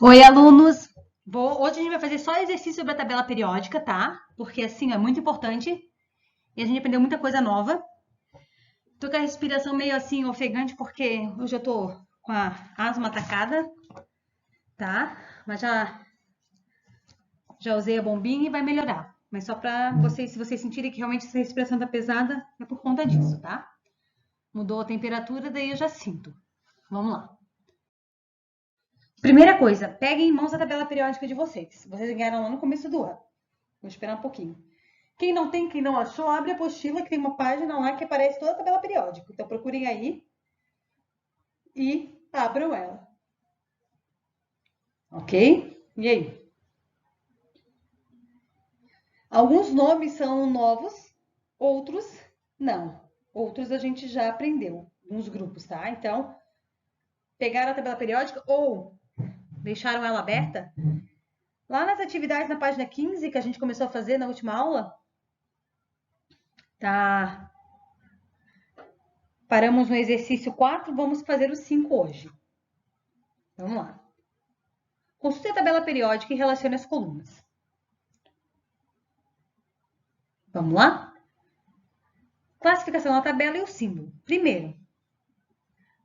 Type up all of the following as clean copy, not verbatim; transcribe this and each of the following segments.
Oi, alunos! Hoje a gente vai fazer só exercício sobre a tabela periódica, tá? Porque assim é muito importante e a gente aprendeu muita coisa nova. Tô com a respiração meio assim ofegante porque hoje eu tô com a asma atacada, tá? Mas já usei a bombinha e vai melhorar. Mas só pra vocês, se vocês sentirem que realmente essa respiração tá pesada, é por conta disso, tá? Mudou a temperatura, daí eu já sinto. Vamos lá. Primeira coisa, peguem em mãos a tabela periódica de vocês. Vocês ganharam lá no começo do ano. Vou esperar um pouquinho. Quem não tem, quem não achou, abre a apostila que tem uma página lá que aparece toda a tabela periódica. Então procurem aí e abram ela. Ok? E aí? Alguns nomes são novos, outros não. Outros a gente já aprendeu nos grupos, tá? Então, pegaram a tabela periódica ou deixaram ela aberta? Lá nas atividades na página 15 que a gente começou a fazer na última aula, tá? Paramos no exercício 4, vamos fazer o 5 hoje. Vamos lá. Consulte a tabela periódica e relacione as colunas. Vamos lá? Classificação da tabela e o símbolo. Primeiro,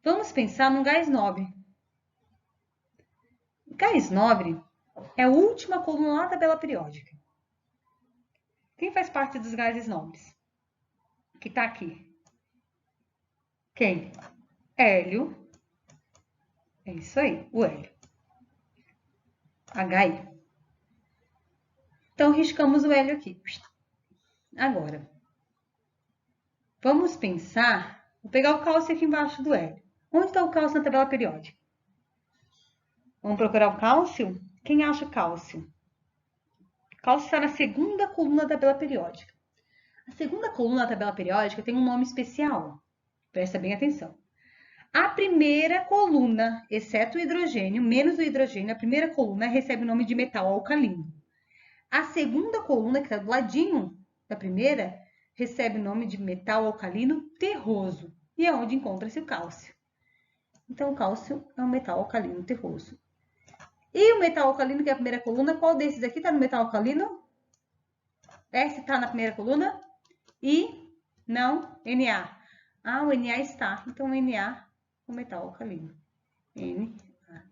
vamos pensar no gás nobre. Gás nobre é a última coluna lá da tabela periódica. Quem faz parte dos gases nobres? Que está aqui. Quem? Hélio. É isso aí, o hélio. HI. Então, riscamos o hélio aqui. Agora, vamos pensar... Vou pegar o cálcio aqui embaixo do hélio. Onde está o cálcio na tabela periódica? Vamos procurar o cálcio? Quem acha o cálcio? O cálcio está na segunda coluna da tabela periódica. A segunda coluna da tabela periódica tem um nome especial. Presta bem atenção. A primeira coluna, exceto o hidrogênio, menos o hidrogênio, a primeira coluna recebe o nome de metal alcalino. A segunda coluna, que está do ladinho da primeira, recebe o nome de metal alcalino terroso. E é onde encontra-se o cálcio. Então, o cálcio é um metal alcalino terroso. E o metal alcalino, que é a primeira coluna, qual desses aqui está no metal alcalino? S está na primeira coluna? E não, Na. Ah, o Na está. Então, Na, o metal alcalino. Na.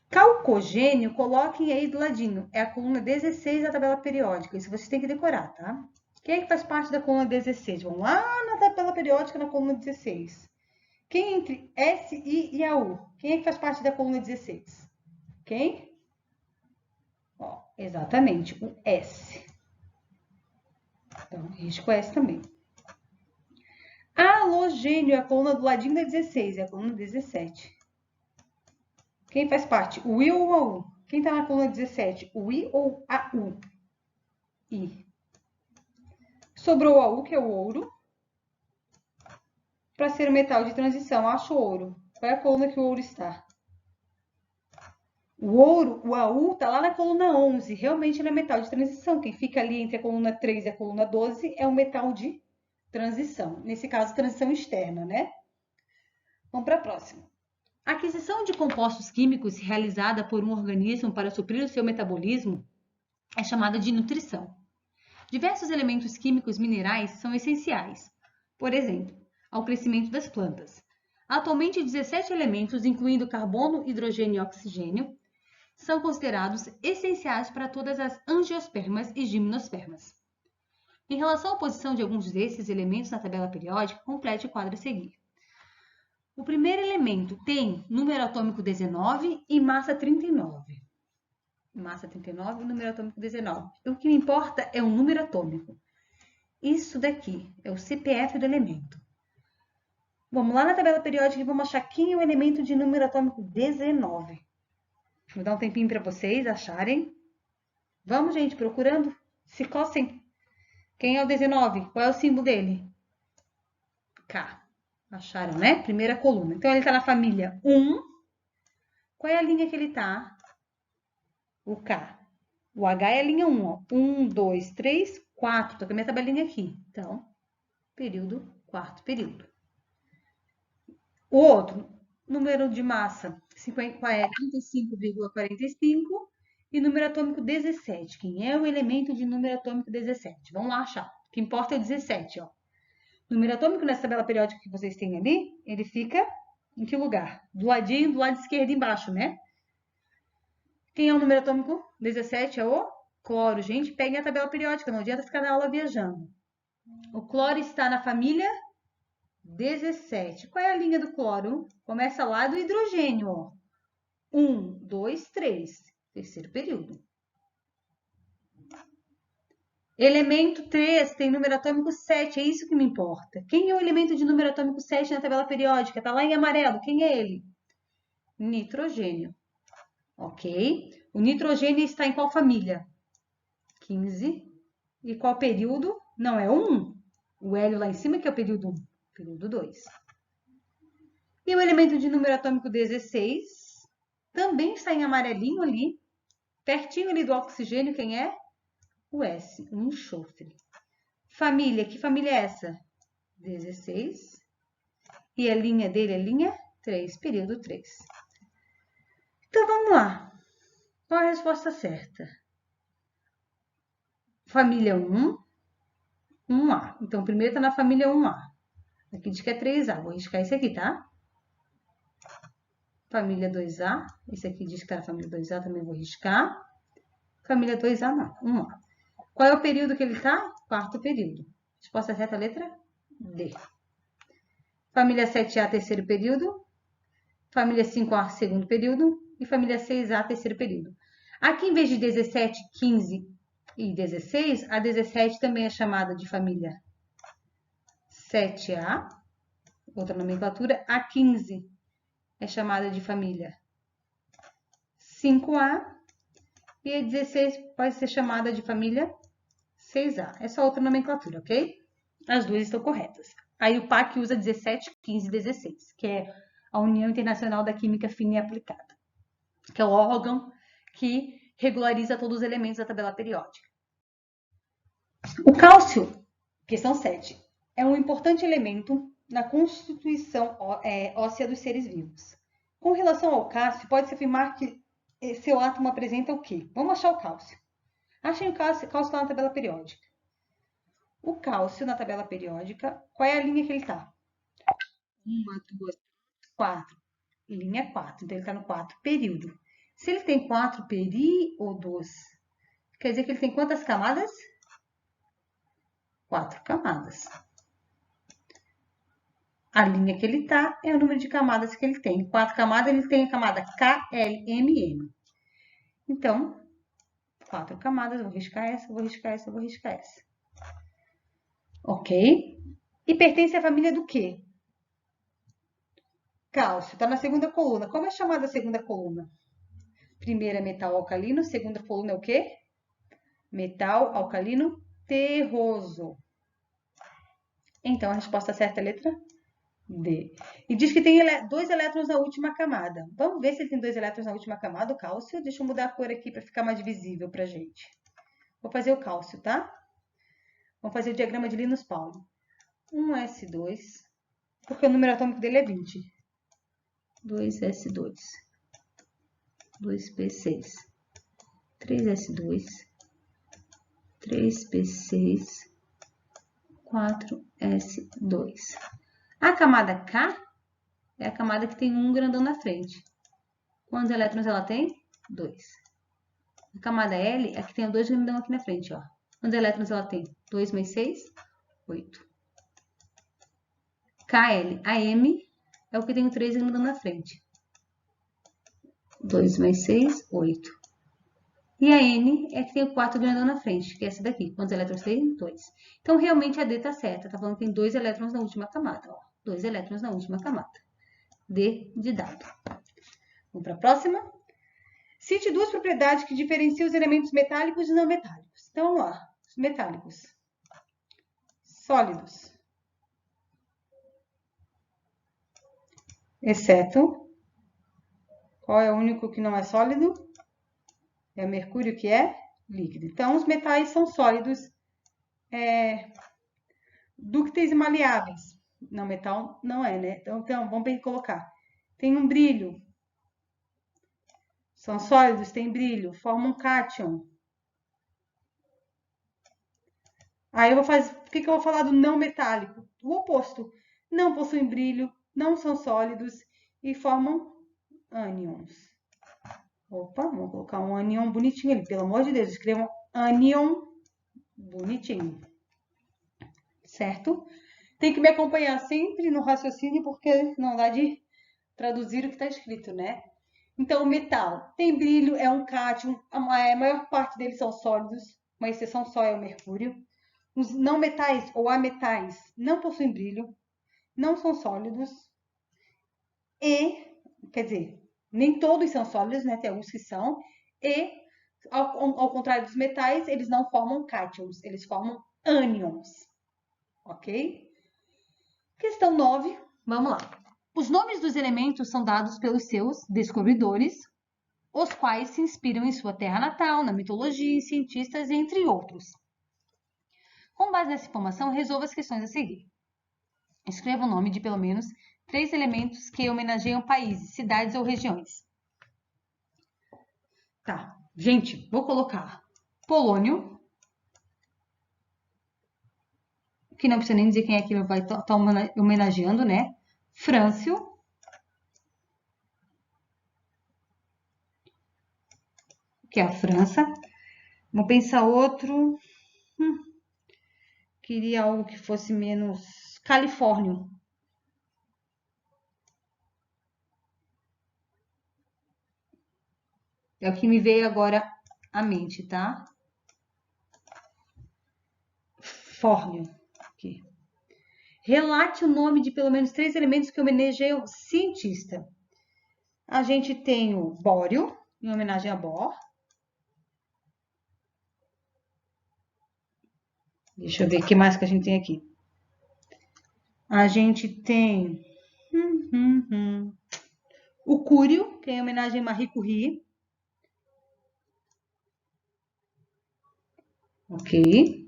Calcogênio, coloquem aí do ladinho. É a coluna 16 da tabela periódica. Isso vocês têm que decorar, tá? Quem é que faz parte da coluna 16? Vamos lá na tabela periódica, na coluna 16. Quem entre S, I e a U? Quem é que faz parte da coluna 16? Quem? Ó, exatamente, o S. Então, risco S também. Halogênio é a coluna do ladinho da 16, é a coluna 17. Quem faz parte? O I ou a U? Quem está na coluna 17? O I ou a U? I. Sobrou a U, que é o ouro. Para ser o metal de transição, acho ouro. Qual é a coluna que o ouro está? O ouro, o AU, está lá na coluna 11. Realmente ele é metal de transição. Quem fica ali entre a coluna 3 e a coluna 12 é o metal de transição. Nesse caso, transição externa, né? Vamos para a próxima. A aquisição de compostos químicos realizada por um organismo para suprir o seu metabolismo é chamada de nutrição. Diversos elementos químicos minerais são essenciais, por exemplo, ao crescimento das plantas. Atualmente, 17 elementos, incluindo carbono, hidrogênio e oxigênio, são considerados essenciais para todas as angiospermas e gimnospermas. Em relação à posição de alguns desses elementos na tabela periódica, complete o quadro a seguir. O primeiro elemento tem número atômico 19 e massa 39. Massa 39 e número atômico 19. O que me importa é o número atômico. Isso daqui é o CPF do elemento. Vamos lá na tabela periódica e vamos achar quem é o elemento de número atômico 19. Vou dar um tempinho para vocês acharem. Vamos, gente, procurando. Se cossem. Quem é o 19? Qual é o símbolo dele? K. Acharam, né? Primeira coluna. Então, ele está na família 1. Qual é a linha que ele está? O K. O H é a linha 1, ó. 1, 2, 3, 4. Tô com a minha tabelinha aqui. Então, período, quarto período. O outro, número de massa 35,45 e número atômico 17. Quem é o elemento de número atômico 17? Vamos lá achar. O que importa é o 17, ó. O número atômico nessa tabela periódica que vocês têm ali, ele fica em que lugar? Do ladinho, do lado esquerdo embaixo, né? Quem é o número atômico 17? É o cloro. Gente, peguem a tabela periódica, não adianta ficar na aula viajando. O cloro está na família 17. Qual é a linha do cloro? Começa lá do hidrogênio, ó. 1, 2, 3. Terceiro período. Elemento 3 tem número atômico 7, é isso que me importa. Quem é o elemento de número atômico 7 na tabela periódica? Está lá em amarelo. Quem é ele? Nitrogênio. Ok? O nitrogênio está em qual família? 15. E qual período? Não é o 1. O hélio lá em cima que é o período 1. Período 2. E o elemento de número atômico 16 também está em amarelinho ali, pertinho ali do oxigênio. Quem é? O S, o enxofre. Família, que família é essa? 16. E a linha dele é linha 3, período 3. Então, vamos lá. Qual a resposta certa? Família 1, 1A. Então, primeiro está na família 1A. Aqui diz que é 3A. Vou riscar esse aqui, tá? Família 2A. Esse aqui diz que está na família 2A, também vou riscar. Família 2A, não. 1A. Qual é o período que ele está? Quarto período. Resposta certa, letra D. Família 7A, terceiro período. Família 5A, segundo período. E família 6A, terceiro período. Aqui, em vez de 17, 15 e 16, a 17 também é chamada de família 7A, outra nomenclatura. A 15 é chamada de família 5A. E a 16 pode ser chamada de família 6A. É só outra nomenclatura, ok? As duas estão corretas. Aí o PAC usa 17, 15 e 16, que é a União Internacional da Química Fina e Aplicada, que é o órgão que regulariza todos os elementos da tabela periódica. O cálcio, questão 7, é um importante elemento na constituição óssea dos seres vivos. Com relação ao cálcio, pode-se afirmar que seu átomo apresenta o quê? Vamos achar o cálcio. Achem o cálcio lá na tabela periódica. O cálcio na tabela periódica, qual é a linha que ele está? 1, 2, 4. Linha 4. Então, ele está no 4 período. Se ele tem 4 períodos, quer dizer que ele tem quantas camadas? 4 camadas. A linha que ele está é o número de camadas que ele tem. 4 camadas, ele tem a camada K, L, M, N. Então, 4 camadas. Vou riscar essa, vou riscar essa, vou riscar essa. Ok? E pertence à família do quê? Cálcio. Está na segunda coluna. Como é chamada a segunda coluna? Primeira é metal alcalino. Segunda coluna é o quê? Metal alcalino terroso. Então, a resposta certa é a letra D. E diz que tem 2 elétrons na última camada. Vamos ver se ele tem 2 elétrons na última camada, o cálcio. Deixa eu mudar a cor aqui para ficar mais visível para a gente. Vou fazer o cálcio, tá? Vamos fazer o diagrama de Linus Pauling. 1s2, porque o número atômico dele é 20. 2s2. 2p6. 3s2. 3p6. 4s2. A camada K é a camada que tem um grandão na frente. Quantos elétrons ela tem? 2. A camada L é a que tem 2 grandão aqui na frente, ó. Quantos elétrons ela tem? 2 mais 6, 8. KL, a M é o que tem 3 grandão na frente. 2 mais 6, 8. E a N é que tem o 4 grandão na frente, que é essa daqui. Quantos elétrons tem? 2. Então, realmente, a D está certa. Está falando que tem 2 elétrons na última camada. Ó. 2 elétrons na última camada. D de dado. Vamos para a próxima? Cite 2 propriedades que diferenciam os elementos metálicos e não metálicos. Então, vamos lá. Os metálicos. Sólidos. Exceto. Qual é o único que não é sólido? É o mercúrio, que é líquido. Então, os metais são sólidos, dúcteis e maleáveis. Não, metal não é, né? Então vamos bem colocar. tem um brilho. São sólidos, têm brilho, formam um cátion. Aí eu vou fazer, o que eu vou falar do não metálico? O oposto. Não possuem brilho, não são sólidos e formam ânions. Opa, vamos colocar um ânion bonitinho ali. Pelo amor de Deus, escrevam ânion bonitinho. Certo? Tem que me acompanhar sempre no raciocínio, porque não dá de traduzir o que está escrito, né? Então, o metal tem brilho, é um cátion, a maior parte deles são sólidos, uma exceção só é o mercúrio. Os não metais ou ametais não possuem brilho, não são sólidos e, quer dizer, nem todos são sólidos, né? Tem alguns que são, e, ao contrário dos metais, eles não formam cátions, eles formam ânions, ok? Questão 9, vamos lá. Os nomes dos elementos são dados pelos seus descobridores, os quais se inspiram em sua terra natal, na mitologia, em cientistas, entre outros. Com base nessa informação, resolva as questões a seguir. Escreva o nome de pelo menos 3 elementos que homenageiam países, cidades ou regiões. Tá, gente, vou colocar polônio, que não precisa nem dizer quem é que vai estar homenageando, né? Frâncio, que é a França. Vou pensar outro. Queria algo que fosse menos Califórnio. É o que me veio agora à mente, tá? Fórnio. Aqui. Relate o nome de pelo menos 3 elementos que homenageiam o cientista. A gente tem o bório, em homenagem a Bohr. Deixa eu ver o que mais que a gente tem aqui. A gente tem o Cúrio, que é em homenagem a Marie Curie. Ok.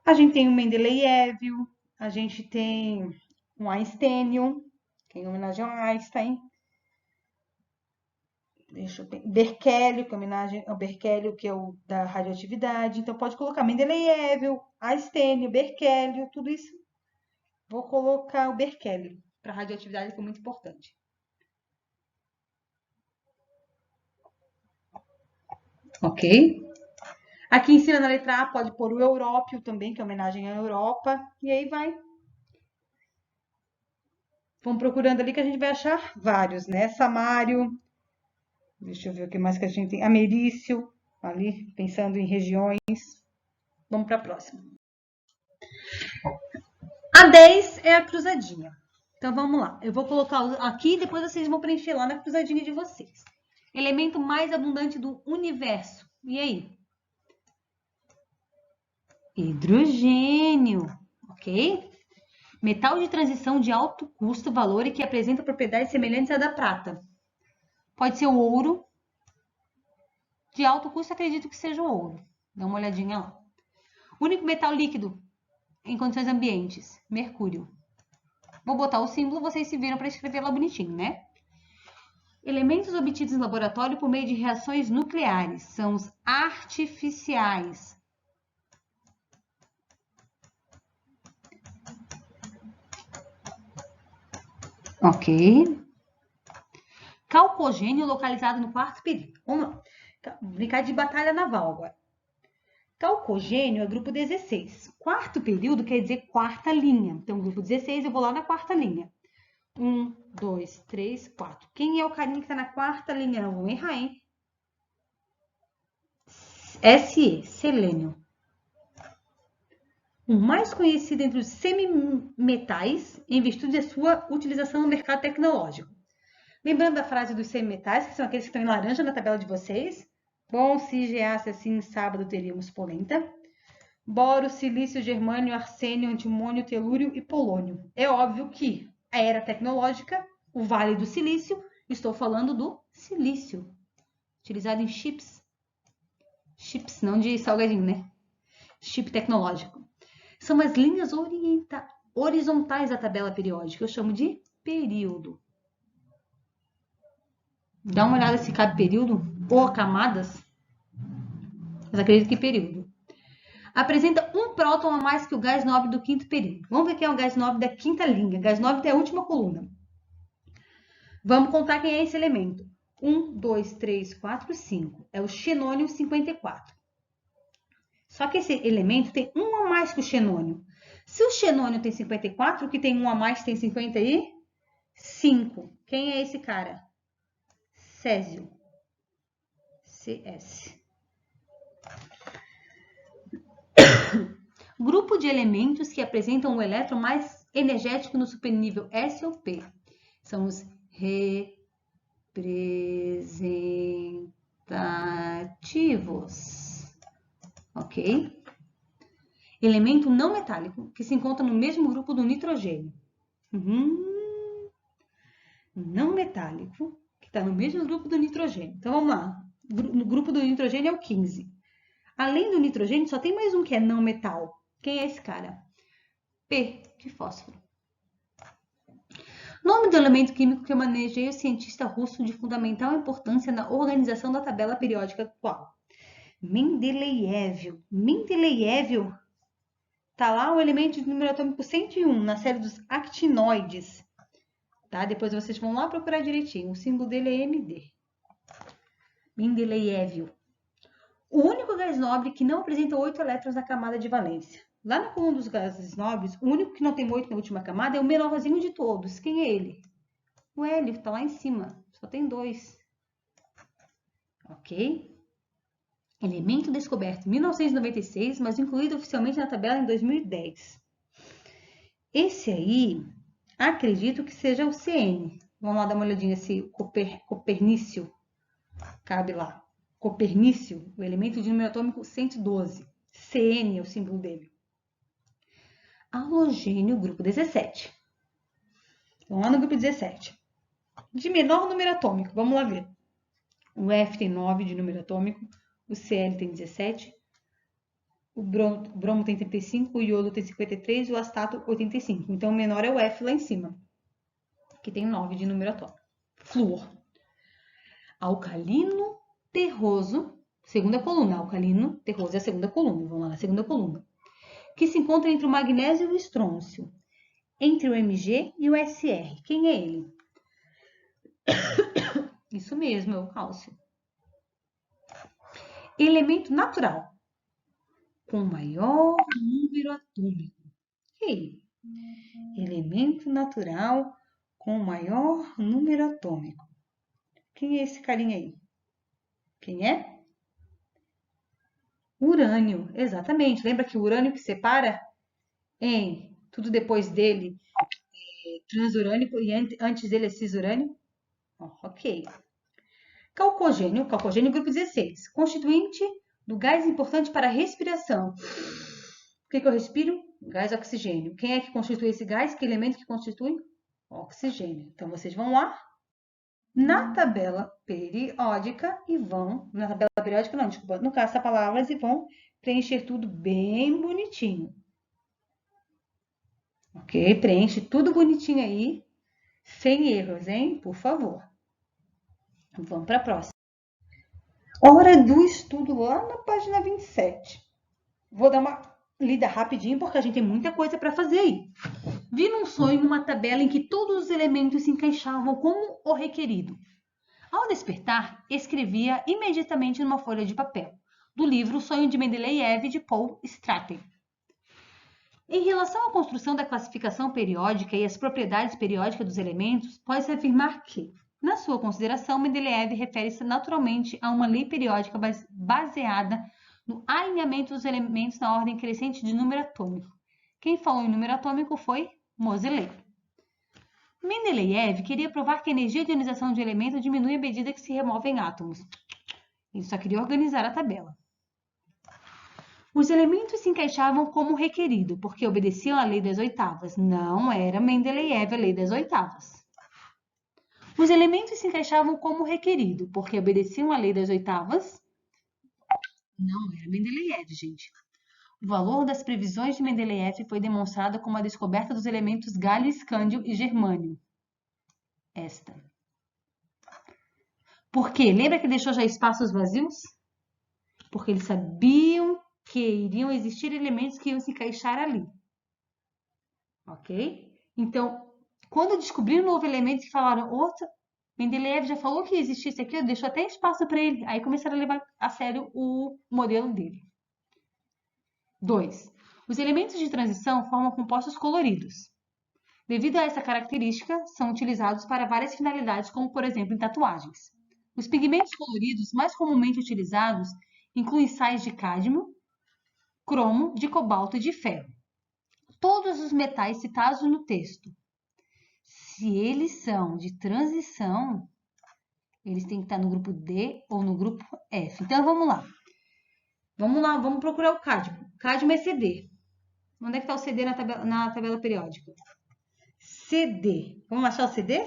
A gente tem o Mendeleev, a gente tem o Einsteinium, que é em homenagem ao Einstein. Deixa eu ver. Berkeley, que é homenagem ao Berkeley, que é o da radioatividade. Então, pode colocar Mendeleev, Einstein, Berkeley, tudo isso. Vou colocar o Berkeley para radioatividade, que é muito importante. Ok? Aqui em cima na letra A pode pôr o Európio também, que é homenagem à Europa. E aí vai. Vamos procurando ali que a gente vai achar vários, né? Samário. Deixa eu ver o que mais que a gente tem. Amerício, ali, pensando em regiões. Vamos para a próxima. A 10 é a cruzadinha. Então vamos lá. Eu vou colocar aqui e depois vocês vão preencher lá na cruzadinha de vocês. Elemento mais abundante do universo. E aí? Hidrogênio, ok? Metal de transição de alto custo-valor e que apresenta propriedades semelhantes à da prata. Pode ser o ouro. De alto custo, acredito que seja o ouro. Dá uma olhadinha lá. Único metal líquido em condições ambientes, mercúrio. Vou botar o símbolo, vocês se viram para escrever lá bonitinho, né? Elementos obtidos em laboratório por meio de reações nucleares são os artificiais. Ok. Calcogênio localizado no quarto período. Vamos lá. Brincar de batalha naval agora. Calcogênio é grupo 16. Quarto período quer dizer quarta linha. Então, grupo 16, eu vou lá na quarta linha. 1, 2, 3, 4. Quem é o carinha que está na quarta linha? Não vão errar, hein? SE, selênio. O mais conhecido entre os semimetais em virtude da sua utilização no mercado tecnológico. Lembrando da frase dos semimetais, que são aqueles que estão em laranja na tabela de vocês. Bom, se geasse assim, sábado teríamos polenta. Boro, silício, germânio, arsênio, antimônio, telúrio e polônio. É óbvio que a era tecnológica, o Vale do Silício, estou falando do silício, utilizado em chips. Chips, não de salgadinho, né? Chip tecnológico. São as linhas horizontais da tabela periódica. Eu chamo de período. Dá uma olhada se cabe período ou camadas. Mas acredito que período. Apresenta um próton a mais que o gás nobre do quinto período. Vamos ver quem é o gás nobre da quinta linha. Gás nobre é a última coluna. Vamos contar quem é esse elemento. 1, 2, 3, 4, 5. É o xenônio 54. Só que esse elemento tem um a mais que o xenônio. Se o xenônio tem 54, o que tem um a mais tem 55. Quem é esse cara? Césio. CS. Grupo de elementos que apresentam o elétron mais energético no supernível S ou P. São os representativos. Ok? Elemento não metálico que se encontra no mesmo grupo do nitrogênio. Não metálico que está no mesmo grupo do nitrogênio. Então vamos lá. No grupo do nitrogênio é o 15. Além do nitrogênio, só tem mais um que é não metal. Quem é esse cara? P, de fósforo. Nome do elemento químico que manejei o cientista russo de fundamental importância na organização da tabela periódica atual. Mendeleev. Mendeleev tá lá o elemento de número atômico 101, na série dos actinoides. Tá? Depois vocês vão lá procurar direitinho. O símbolo dele é MD. Mendeleev. O único gás nobre que não apresenta 8 elétrons na camada de valência. Lá na coluna dos gases nobres, o único que não tem 8 na última camada é o menorzinho de todos. Quem é ele? O hélio, está lá em cima. Só tem 2. Ok? Elemento descoberto em 1996, mas incluído oficialmente na tabela em 2010. Esse aí, acredito que seja o CN. Vamos lá dar uma olhadinha se Copernício cabe lá. Copernício, o elemento de número atômico 112. CN é o símbolo dele. Halogênio, grupo 17. Vamos lá no grupo 17. De menor número atômico, vamos lá ver. O F tem 9 de número atômico, o Cl tem 17, o bromo tem 35, o iodo tem 53 e o astato 85. Então, o menor é o F lá em cima, que tem 9 de número atômico. Flúor. Alcalino terroso, segunda coluna. Alcalino terroso é a segunda coluna. Vamos lá na segunda coluna. Que se encontra entre o magnésio e o estrôncio. Entre o Mg e o Sr. Quem é ele? Isso mesmo, é o cálcio. Elemento natural com maior número atômico. Ok. Elemento natural com maior número atômico. Quem é esse carinha aí? Quem é? Urânio, exatamente. Lembra que o urânio que separa em tudo depois dele é transurânico e antes dele é cisurânio? Ok. Calcogênio, grupo 16, constituinte do gás importante para a respiração. O que eu respiro? Gás oxigênio. Quem é que constitui esse gás? Que elemento que constitui? Oxigênio. Então, vocês vão lá na tabela periódica e vão... Na tabela periódica não, desculpa. No caça-palavras e vão preencher tudo bem bonitinho. Ok? Preenche tudo bonitinho aí, sem erros, hein? Por favor. Vamos para a próxima. Hora do estudo lá na página 27. Vou dar uma lida rapidinho porque a gente tem muita coisa para fazer aí. Vi num sonho uma tabela em que todos os elementos se encaixavam como o requerido. Ao despertar, escrevia imediatamente numa folha de papel, do livro O Sonho de Mendeleev, de Paul Stratton. Em relação à construção da classificação periódica e às propriedades periódicas dos elementos, pode-se afirmar que, na sua consideração, Mendeleev refere-se naturalmente a uma lei periódica baseada no alinhamento dos elementos na ordem crescente de número atômico. Quem falou em número atômico foi Moseley. Mendeleev queria provar que a energia de ionização de elemento diminui à medida que se removem átomos. Ele só queria organizar a tabela. Os elementos se encaixavam como requerido, porque obedeciam à lei das oitavas. Não era Mendeleev a lei das oitavas. Os elementos se encaixavam como requerido, porque obedeciam à lei das oitavas. Não era Mendeleev, gente. O valor das previsões de Mendeleev foi demonstrado com a descoberta dos elementos galho, escândio e germânio. Esta. Por quê? Lembra que deixou já espaços vazios? Porque eles sabiam que iriam existir elementos que iam se encaixar ali. Ok? Então, quando descobriram um novo elemento e falaram, outra, Mendeleev já falou que existisse aqui, deixou até espaço para ele. Aí começaram a levar a sério o modelo dele. 2. Os elementos de transição formam compostos coloridos. Devido a essa característica, são utilizados para várias finalidades, como, por exemplo, em tatuagens. Os pigmentos coloridos mais comumente utilizados incluem sais de cádmio, cromo, de cobalto e de ferro. Todos os metais citados no texto, se eles são de transição, eles têm que estar no grupo D ou no grupo F. Então, vamos lá. Vamos procurar o cádmio. Cádmio é CD. Onde é que está o CD na tabela periódica? CD. Vamos achar o CD?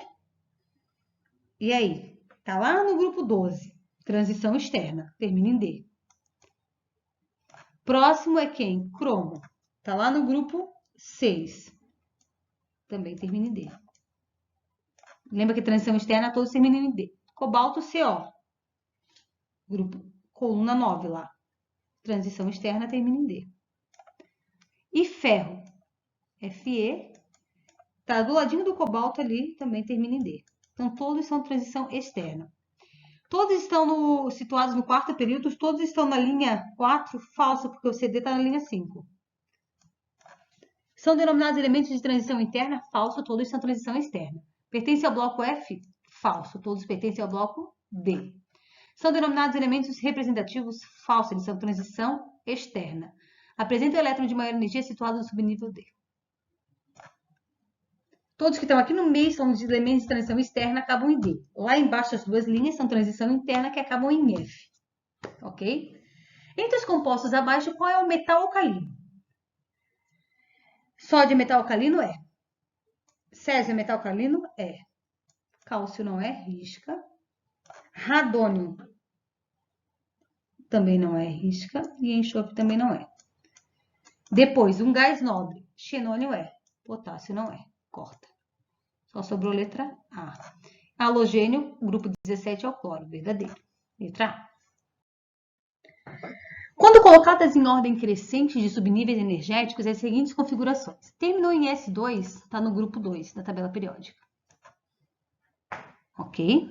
E aí? Está lá no grupo 12. Transição externa. Termina em D. Próximo é quem? Cromo. Está lá no grupo 6. Também termina em D. Lembra que transição externa todos terminam em D. Cobalto, CO. Grupo, coluna 9 lá. Transição externa termina em D. E ferro, Fe, tá do ladinho do cobalto ali, também termina em D. Então, todos são transição externa. Todos estão situados no quarto período, todos estão na linha 4, falso, porque o CD está na linha 5. São denominados elementos de transição interna, falso, todos são transição externa. Pertence ao bloco F, falso, todos pertencem ao bloco D. São denominados elementos representativos, falso, eles são transição externa. Apresentam o elétron de maior energia situado no subnível D. Todos que estão aqui no meio são de elementos de transição externa, acabam em D. Lá embaixo, as duas linhas são transição interna, que acabam em F. Ok? Entre os compostos abaixo, qual é o metal alcalino? Sódio é metal alcalino? É. Césio é metal alcalino? É. Cálcio não é, risca. Radônio também não é, risca. E enxofre também não é. Depois, um gás nobre. Xenônio é. Potássio não é. Corta. Só sobrou letra A. Halogênio, grupo 17 é o cloro. Verdadeiro. Letra A. Quando colocadas em ordem crescente de subníveis energéticos, as seguintes configurações. Terminou em S2, está no grupo 2 da tabela periódica. Ok?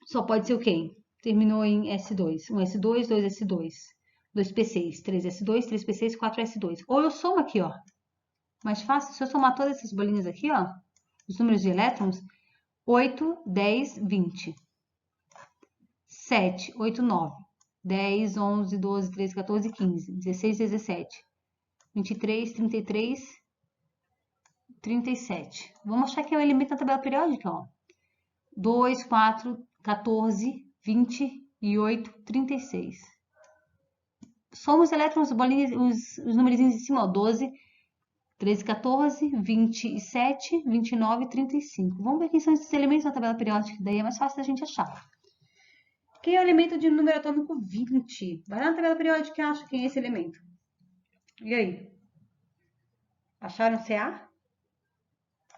Só pode ser o quê? Terminou em S2. 1S2, 2S2, 2P6, 3S2, 3P6, 4S2. Ou eu somo aqui, ó. Mais fácil, se eu somar todas essas bolinhas aqui, ó, os números de elétrons, 8, 10, 20. 7, 8, 9. 10, 11, 12, 13, 14, 15. 16, 17. 23, 33, 37. Vamos achar que é o elemento da tabela periódica, ó. 2, 4, 14, 28, 36. Soma os elétrons, bolinhas, os números em cima, ó. 12, 13, 14, 27, 29, 35. Vamos ver quem são esses elementos da tabela periódica, daí é mais fácil da gente achar. Quem é o elemento de número atômico 20? Vai lá na tabela periódica e acha quem é esse elemento. E aí? Acharam CA?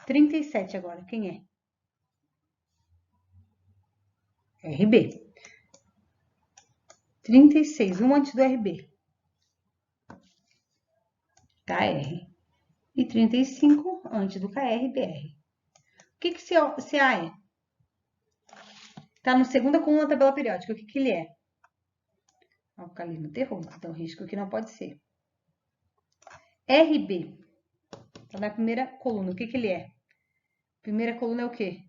37 agora, quem é? RB. 36, um antes do RB. KR. E 35 antes do KR, BR. O que CA é? Está na segunda coluna da tabela periódica. O que ele é? Alcalino terroso. Então, risco que não pode ser. RB. Está na primeira coluna. O que ele é? Primeira coluna é o quê?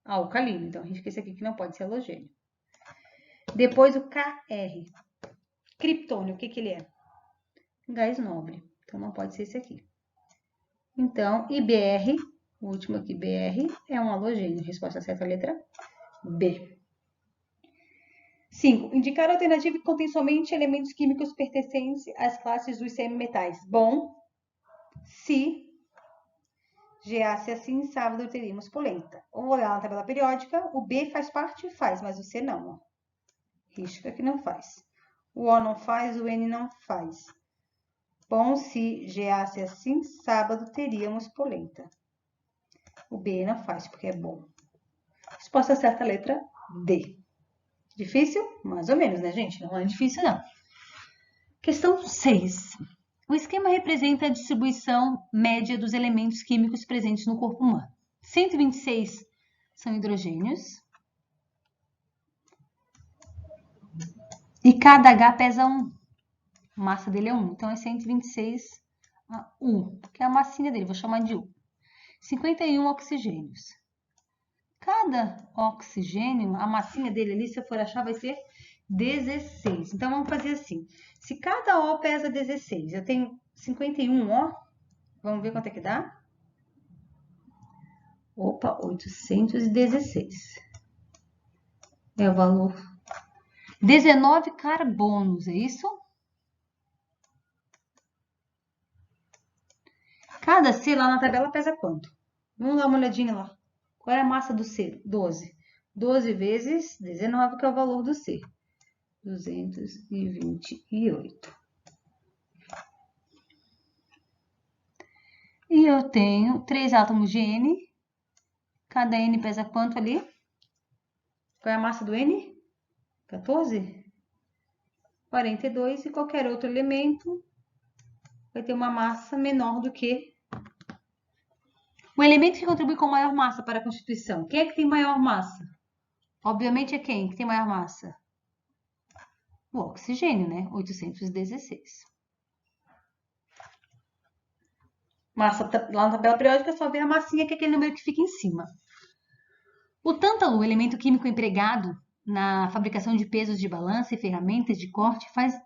Alcalino. Então, risca esse aqui que não pode ser halogênio. Depois, o KR. Criptônio. O que ele é? Gás nobre. Então, não pode ser esse aqui. Então, IBR, o último aqui, BR, é um halogênio. Resposta certa, letra B. 5. Indicar a alternativa que contém somente elementos químicos pertencentes às classes dos semimetais. Bom, se GA, se assim, sábado, teríamos polenta. Vamos olhar na tabela periódica. O B faz parte? Faz, mas o C não. Ó. Risca que não faz. O O não faz, o N não faz. Bom, se geasse assim, sábado teríamos polenta. O B não faz, porque é bom. Resposta certa, letra D. Difícil? Mais ou menos, né, gente? Não é difícil, não. Questão 6. O esquema representa a distribuição média dos elementos químicos presentes no corpo humano. 126 são hidrogênios. E cada H pesa 1. A massa dele é 1. Então, é 126 U, que é a massinha dele. Vou chamar de U. 51 oxigênios. Cada oxigênio, a massinha dele ali, se eu for achar, vai ser 16. Então, vamos fazer assim. Se cada O pesa 16, eu tenho 51 O. Vamos ver quanto é que dá? Opa, 816. É o valor. 19 carbonos, é isso? Cada C lá na tabela pesa quanto? Vamos dar uma olhadinha lá. Qual é a massa do C? 12. 12 vezes 19, que é o valor do C. 228. E eu tenho 3 átomos de N. Cada N pesa quanto ali? Qual é a massa do N? 14? 42. E qualquer outro elemento vai ter uma massa menor do que o elemento que contribui com maior massa para a constituição. Quem é que tem maior massa? Obviamente é quem que tem maior massa? O oxigênio, né? 816. Massa, lá na tabela periódica, só vê a massinha, que é aquele número que fica em cima. O tântalo, elemento químico empregado na fabricação de pesos de balança e ferramentas de corte, faz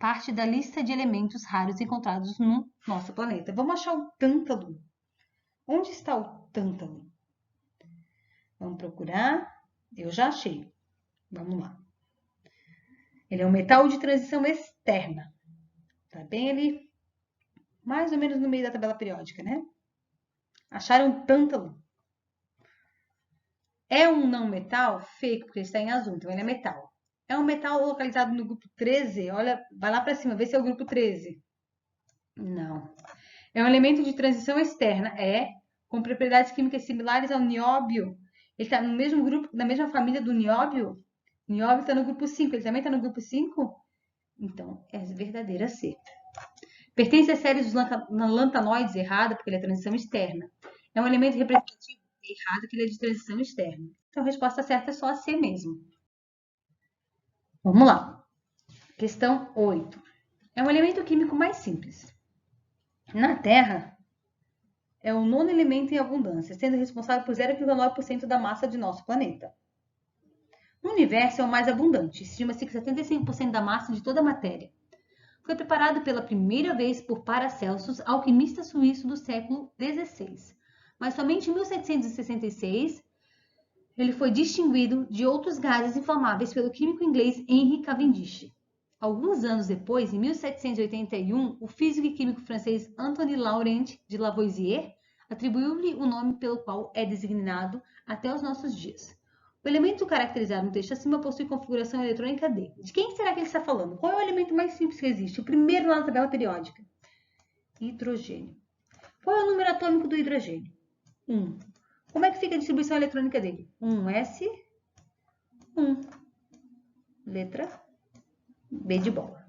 parte da lista de elementos raros encontrados no nosso planeta. Vamos achar o tântalo. Onde está o tântalo? Vamos procurar. Eu já achei. Vamos lá. Ele é um metal de transição externa. Tá bem ali, mais ou menos no meio da tabela periódica, né? Acharam tântalo. É um não metal fake, porque ele está em azul, então ele é metal. É um metal localizado no grupo 13. Olha, vai lá para cima, vê se é o grupo 13. Não. É um elemento de transição externa. É, com propriedades químicas similares ao nióbio. Ele está no mesmo grupo, na mesma família do nióbio. O nióbio está no grupo 5. Ele também está no grupo 5? Então, é verdadeira C. Pertence à série dos lantanoides, errada, porque ele é transição externa. É um elemento representativo, errado, que ele é de transição externa. Então, a resposta certa é só a C mesmo. Vamos lá. Questão 8. É um elemento químico mais simples. Na Terra, é o nono elemento em abundância, sendo responsável por 0,9% da massa de nosso planeta. No universo, é o mais abundante. Estima-se que 75% da massa de toda a matéria. Foi preparado pela primeira vez por Paracelsus, alquimista suíço do século XVI. Mas somente em 1766 ele foi distinguido de outros gases inflamáveis pelo químico inglês Henry Cavendish. Alguns anos depois, em 1781, o físico e químico francês Antoine Laurent de Lavoisier atribuiu-lhe o nome pelo qual é designado até os nossos dias. O elemento caracterizado no texto acima possui configuração eletrônica D. De quem será que ele está falando? Qual é o elemento mais simples que existe? O primeiro lá na tabela periódica. Hidrogênio. Qual é o número atômico do hidrogênio? 1. Como é que fica a distribuição eletrônica dele? 1s, 1. Letra B de bola.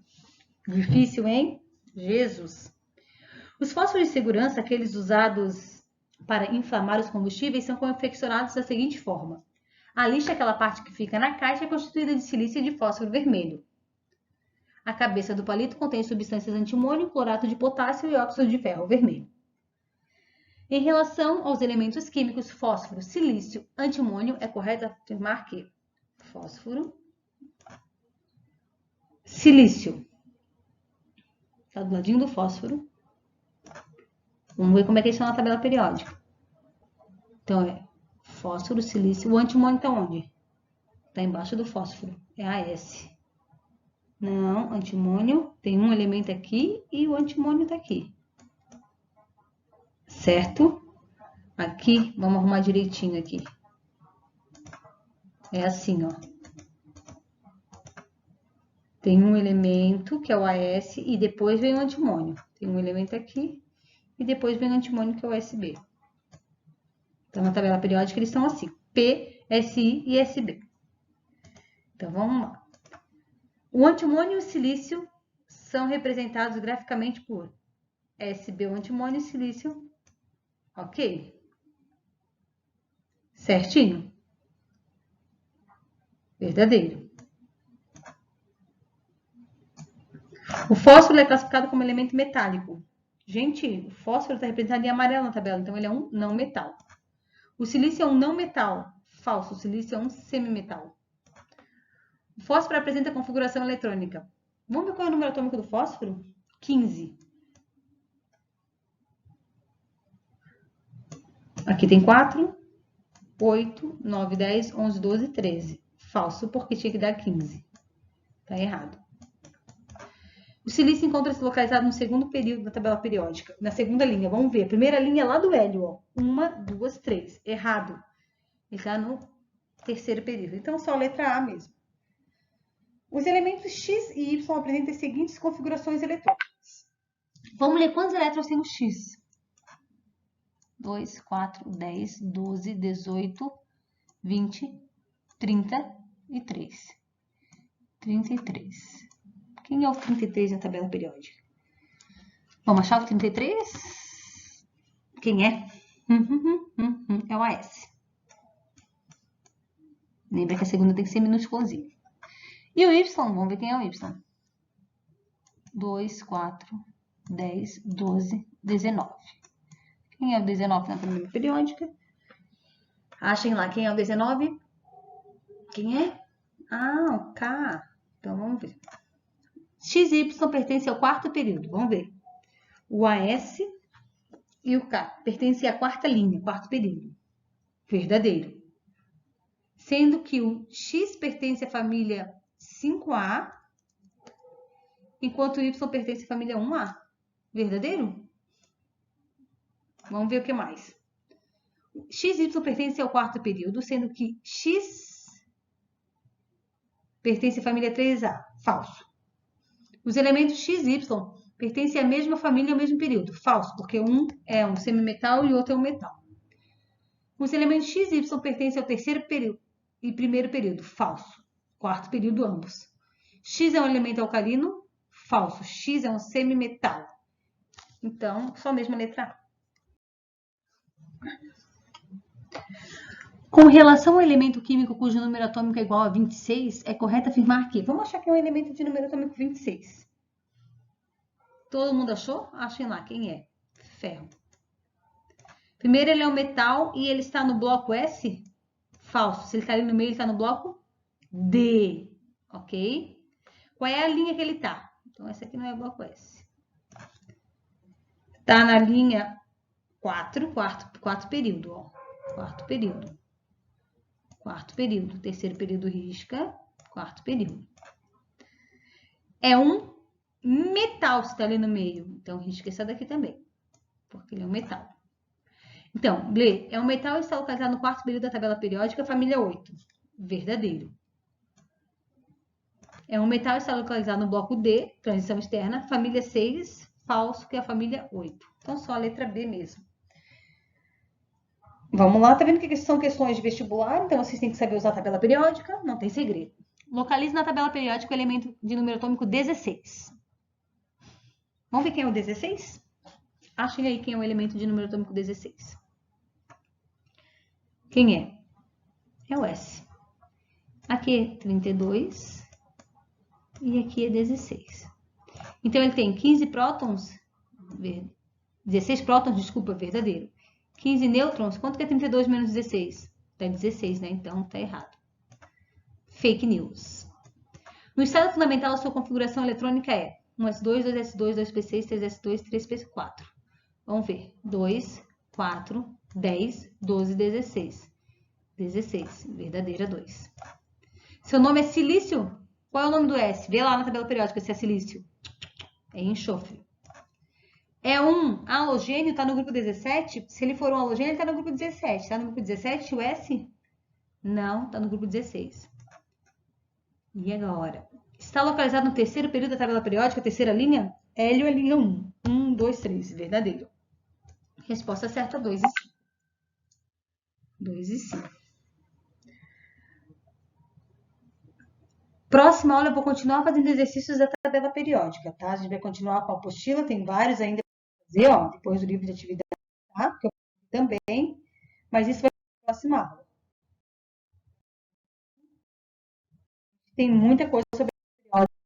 Difícil, hein? Jesus. Os fósforos de segurança, aqueles usados para inflamar os combustíveis, são confeccionados da seguinte forma. A lixa, aquela parte que fica na caixa, é constituída de silício e de fósforo vermelho. A cabeça do palito contém substâncias antimônio, clorato de potássio e óxido de ferro vermelho. Em relação aos elementos químicos fósforo, silício, antimônio, é correto afirmar que fósforo, silício, está do ladinho do fósforo. Vamos ver como é que eles estão na tabela periódica. Então, é fósforo, silício. O antimônio está onde? Está embaixo do fósforo. É AS. Não, antimônio. Tem um elemento aqui e o antimônio está aqui. Certo? Aqui, vamos arrumar direitinho aqui. É assim, ó. Tem um elemento, que é o AS, e depois vem o antimônio. Tem um elemento aqui, e depois vem o antimônio, que é o SB. Então, na tabela periódica, eles estão assim, P, SI e SB. Então, vamos lá. O antimônio e o silício são representados graficamente por SB, o antimônio, e silício, ok? Certinho? Verdadeiro. O fósforo é classificado como elemento metálico. Gente, o fósforo está representado em amarelo na tabela, então ele é um não metal. O silício é um não metal. Falso, o silício é um semimetal. O fósforo apresenta configuração eletrônica. Vamos ver qual é o número atômico do fósforo? 15. Aqui tem 4, 8, 9, 10, 11, 12, 13. Falso, porque tinha que dar 15. Tá errado. O silício encontra-se localizado no segundo período da tabela periódica. Na segunda linha, vamos ver. A primeira linha é lá do hélio, ó. 1, 2, 3. Errado. Ele está no terceiro período. Então, só a letra A mesmo. Os elementos X e Y apresentam as seguintes configurações eletrônicas. Vamos ler quantos elétrons tem o X. 2, 4, 10, 12, 18, 20, 33. 33. Quem é o 33 na tabela periódica? Vamos achar o 33? Quem é? É o AS. Lembra que a segunda tem que ser minúsculozinha. E o Y? Vamos ver quem é o Y. 2, 4, 10, 12, 19. Quem é o 19 na tabela periódica? Achem lá quem é o 19. Quem é? Ah, o K. Então, vamos ver. X e Y pertencem ao quarto período. Vamos ver. O AS e o K pertencem à quarta linha, quarto período. Verdadeiro. Sendo que o X pertence à família 5A, enquanto o Y pertence à família 1A. Verdadeiro? Vamos ver o que mais. X e Y pertencem ao quarto período, sendo que X pertence à família 3A. Falso. Os elementos X e Y pertencem à mesma família ao mesmo período. Falso, porque um é um semimetal e o outro é um metal. Os elementos X e Y pertencem ao terceiro período e primeiro período. Falso. Quarto período, ambos. X é um elemento alcalino. Falso. X é um semimetal. Então, só a mesma letra A. Com relação ao elemento químico cujo número atômico é igual a 26, é correto afirmar que... Vamos achar que é um elemento de número atômico 26. Todo mundo achou? Achem lá quem é. Ferro. Primeiro, ele é um metal e ele está no bloco S? Falso. Se ele está ali no meio, ele está no bloco D. Ok? Qual é a linha que ele está? Então, essa aqui não é o bloco S. Está na linha 4, quarto período. Ó. Quarto período. Quarto período. Terceiro período risca. Quarto período. É um metal se está ali no meio. Então, risca essa daqui também. Porque ele é um metal. Então, Ble é um metal e está localizado no quarto período da tabela periódica, família 8. Verdadeiro. É um metal e está localizado no bloco D, transição externa, família 6. Falso, que é a família 8. Então, só a letra B mesmo. Vamos lá, tá vendo que são questões de vestibular? Então, vocês têm que saber usar a tabela periódica, não tem segredo. Localize na tabela periódica o elemento de número atômico 16. Vamos ver quem é o 16? Achem aí quem é o elemento de número atômico 16. Quem é? É o S. Aqui é 32 e aqui é 16. Então, ele tem 15 prótons, 16 prótons, desculpa, verdadeiro. 15 nêutrons, quanto que é 32 menos 16? Tá 16, né? Então, tá errado. Fake news. No estado fundamental, a sua configuração eletrônica é 1s2, 2s2, 2p6, 3s2, 3p4. Vamos ver. 2, 4, 10, 12, 16. 16, verdadeira 2. Seu nome é silício? Qual é o nome do S? Vê lá na tabela periódica se é silício. É enxofre. É um halogênio, está no grupo 17? Se ele for um halogênio, ele está no grupo 17. Está no grupo 17 o S? Não, está no grupo 16. E agora? Está localizado no terceiro período da tabela periódica, terceira linha? Hélio é linha 1. 1, 2, 3. Verdadeiro. Resposta certa, 2 e 5. 2 e 5. Próxima aula eu vou continuar fazendo exercícios da tabela periódica, tá? A gente vai continuar com a apostila, tem vários ainda para fazer, ó, depois do livro de atividade, tá? Que eu também, mas isso vai ser na próxima aula. Tem muita coisa sobre a periódica.